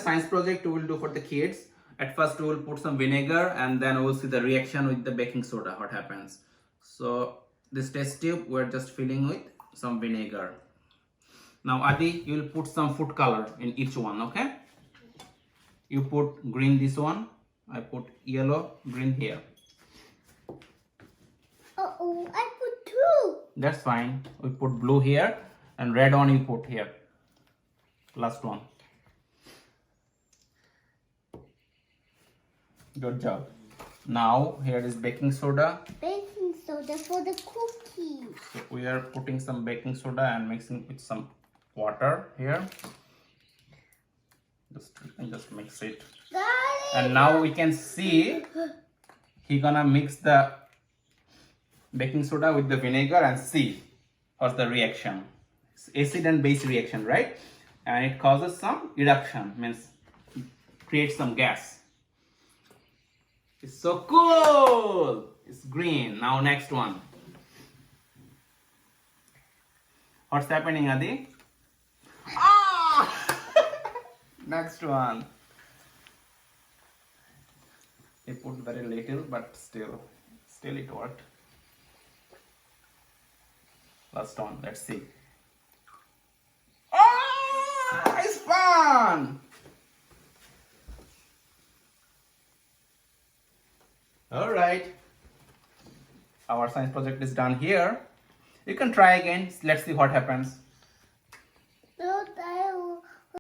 Science project we will do for the kids. At first we will put some vinegar and then we will see the reaction with the baking soda, what happens. So this test tube we're just filling with some vinegar. Now Adi, you will put some food color in each one, okay? You put green this one, I put yellow, green here. Uh-oh, I put two. That's fine. We put blue here and red one you put here. Last one. Good job. Now here is baking soda. Baking soda for the cookies. So we are putting some baking soda and mixing with some water here. Just mix it. And now we can see he gonna mix the baking soda with the vinegar and see what's the reaction. It's acid and base reaction, right? And it causes some eruption, means creates some gas. It's so cool. It's green. Now next one. What's happening, Adi? Ah! Next one. He put very little, but still it worked. Last one. Let's see. Ah! It's fun. All right. Our science project is done here. You can try again. Let's see what happens.